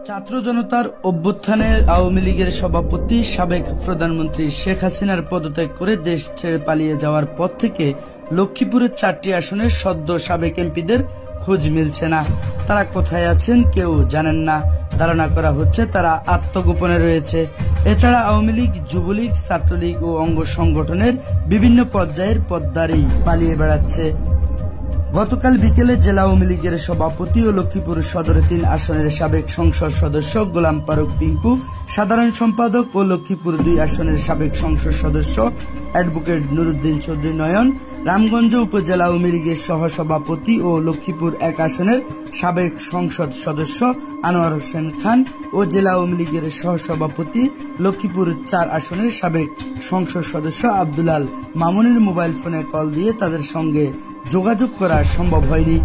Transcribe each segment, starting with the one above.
ছাত্র জনতার অভ্যুত্থানে আওয়ামী লীগের সভাপতি সাবেক প্রধানমন্ত্রী শেখ হাসিনার পদত্যাগ করে দেশ ছেড়ে পালিয়ে যাওয়ার পর থেকে লক্ষ্মীপুরের 4টি আসনের সদ্য সাবেক এমপিদের খোঁজ মিলছে না। তারা কোথায় আছেন কেউ জানেন না। ধারণা করা হচ্ছে তারা আত্মগোপনে রয়েছে। এছাড়া আওয়ামী লীগ, যুবলীগ, ছাত্রলীগ ও অঙ্গ সংগঠনের বিভিন্ন পর্যায়ের পদধারী পালিয়ে বেড়াচ্ছে। গতকাল বিকেলে জেলা আওয়ামী লীগের সভাপতি ও লক্ষ্মীপুর সদরে 3 আসনের সাবেক সংসদ সদস্য গোলাম ফারুক পিঙ্কু, সাধারণ সম্পাদক ও লক্ষ্মীপুর 2 আসনের সাবেক সংসদ সদস্য অ্যাডভোকেট নুরুদ্দিন চৌধুরী নয়ন, রামগঞ্জ উপজেলা আওয়ামী লীগের সহসভাপতি ও লক্ষ্মীপুর 1 আসনের সাবেক সংসদ সদস্য আনোয়ার হোসেন খান ও জেলা আওয়ামী লীগের সহসভাপতি লক্ষ্মীপুর 4 আসনের সাবেক সংসদ সদস্য আব্দুলাল মামুনের মোবাইল ফোনে কল দিয়ে তাদের সঙ্গে যোগাযোগ করা সম্ভব হয়নি।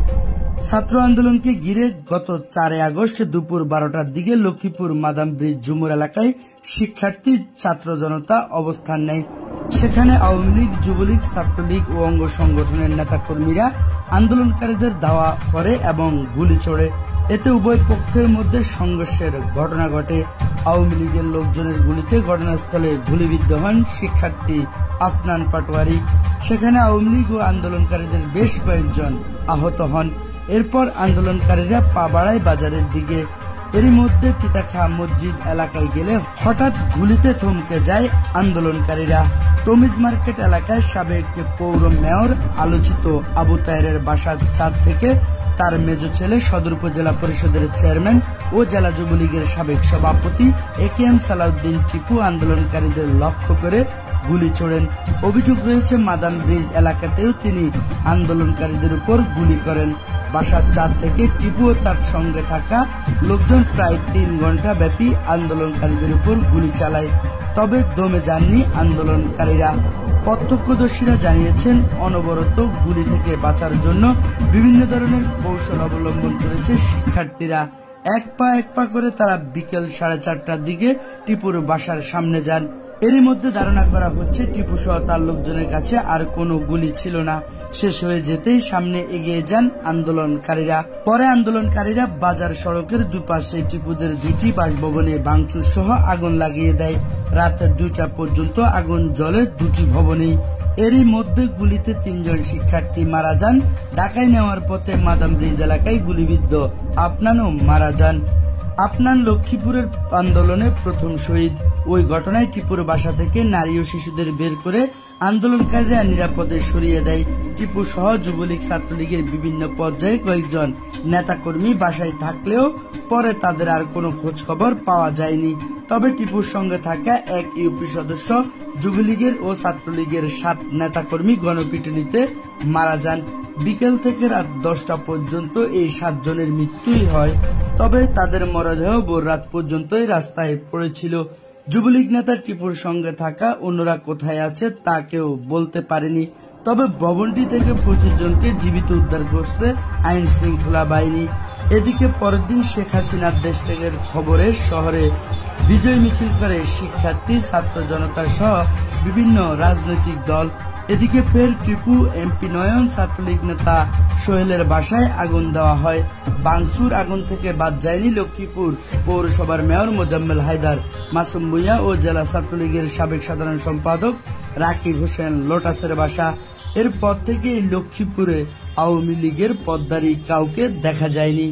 ছাত্র আন্দোলনকে ঘিরে গত 4 আগস্ট দুপুর 12টার দিকে লক্ষ্মীপুর মাদাম ব্রিজ ঝুমুর এলাকায় শিক্ষার্থী ছাত্র জনতা অবস্থান নেয়। সেখানে আওয়ামী লীগ, যুবলীগ, ছাত্রলীগ ও অঙ্গ সংগঠনের নেতাকর্মীরা আন্দোলনকারীদের ধাওয়া করে এবং গুলি ছোড়ে। এতে উভয় পক্ষের মধ্যে সংঘর্ষের ঘটনা ঘটে। আওয়ামী লীগের লোকজনের গুলিতে ঘটনাস্থলে গুলিবিদ্ধ হন শিক্ষার্থী আফনান পাটোয়ারি। সেখানে আওয়ামী লীগ ও আন্দোলনকারীদের বেশ কয়েকজন আহত হন। এরপর আন্দোলনকারীরা পা বাড়ায় বাজারের দিকে। এরই মধ্যে তিতাখা মসজিদ এলাকায় গেলে হঠাৎ গুলিতে থমকে যায় আন্দোলনকারীরা। তমিজ মার্কেট এলাকায় সাবেক পৌর মেয়র আলোচিত আবু তাহেরের বাসার ছাদ থেকে তার মেজ ছেলে সদর উপজেলা পরিষদের চেয়ারম্যান ও জেলা যুবলীগের সাবেক সভাপতি AKM সালাউদ্দিন টিপু আন্দোলনকারীদের লক্ষ্য করে গুলি ছোড়েন। অভিযোগ রয়েছে মাদাম ব্রিজ এলাকাতেও তিনি আন্দোলনকারীদের উপর গুলি করেন। বাসার ছাদ থেকে টিপু ও তার সঙ্গে থাকা লোকজন প্রায় 3 ঘন্টা ব্যাপী আন্দোলনকারীদের উপর গুলি চালায়। তবে দমে যাননি আন্দোলনকারীরা। প্রত্যক্ষদর্শীরা জানিয়েছেন অনবরত গুলি থেকে বাঁচার জন্য বিভিন্ন ধরনের কৌশল অবলম্বন করেছে শিক্ষার্থীরা। এক পা করে তারা বিকেল 4:30টার দিকে টিপুর বাসার সামনে যান। এরই মধ্যে ধারণা করা হচ্ছে টিপু সহ তার লোকজনের কাছে আর কোনো গুলি ছিল না। শেষ হয়ে যেতেই সামনে এগিয়ে যান আন্দোলনকারীরা। পরে আন্দোলনকারীরা বাজার সড়কের দুপাশে টিপুদের 2টি বাসভবনে ভাঙচুর সহ আগুন লাগিয়ে দেয়। রাত 2টা পর্যন্ত আগুন জ্বলে 2টি ভবনেই। এরই মধ্যে গুলিতে 3 জন শিক্ষার্থী মারা যান। ঢাকায় নেওয়ার পথে মাদাম ব্রিজ এলাকায় গুলিবিদ্ধ আফনানও মারা যান। আফনান লক্ষ্মীপুরের আন্দোলনে প্রথম শহীদ। ওই ঘটনায় টিপুর বাসা থেকে নারী ও শিশুদের বের করে আন্দোলনকারীরা নিরাপদে সরিয়ে দেয়। টিপু সহ যুবলীগ, ছাত্রলীগের বিভিন্ন পর্যায়ে কয়েকজন নেতাকর্মী বাসায় থাকলেও পরে তাদের আর কোনো খোঁজ খবর পাওয়া যায়নি। তবে টিপুর সঙ্গে থাকা এক ইউপি সদস্য, যুবলীগের ও ছাত্রলীগের 7 নেতাকর্মী গণপিটুনিতে মারা যান। বিকেল থেকে রাত 10টা পর্যন্ত এই 7 জনের মৃত্যুই হয়। তবে তাদের মরদেহ ভোর রাত পর্যন্তই রাস্তায় পড়েছিল। যুবলীগ নেতা টিপুর সঙ্গে থাকা অন্যরা কোথায় আছে তা কেউ বলতে পারেনি। তবে ভবনটি থেকে 25 জনকে জীবিত উদ্ধার করছে আইন শৃঙ্খলা বাহিনী। এদিকে পরের দিন শেখ হাসিনার দেশ ত্যাগের খবরে শহরে বিজয় মিছিল করে শিক্ষার্থী, ছাত্র জনতা সহ বিভিন্ন রাজনৈতিক দল। এদিকে ফের টিপু, এমপি নয়ন, ছাত্রলীগ নেতা সোহেলের বাসায় আগুন দেওয়া হয়। ভাঙচুর আগুন থেকে বাদ যায়নি লক্ষ্মীপুর পৌরসভার মেয়র মোজাম্মেল হায়দার, মাসুম ভূঁইয়া ও জেলা ছাত্রলীগের সাবেক সাধারণ সম্পাদক রাকিব হোসেন লোটাসের বাসা। এরপর থেকেই লক্ষ্মীপুরে আওয়ামী লীগের পদধারী কাউকে দেখা যায়নি।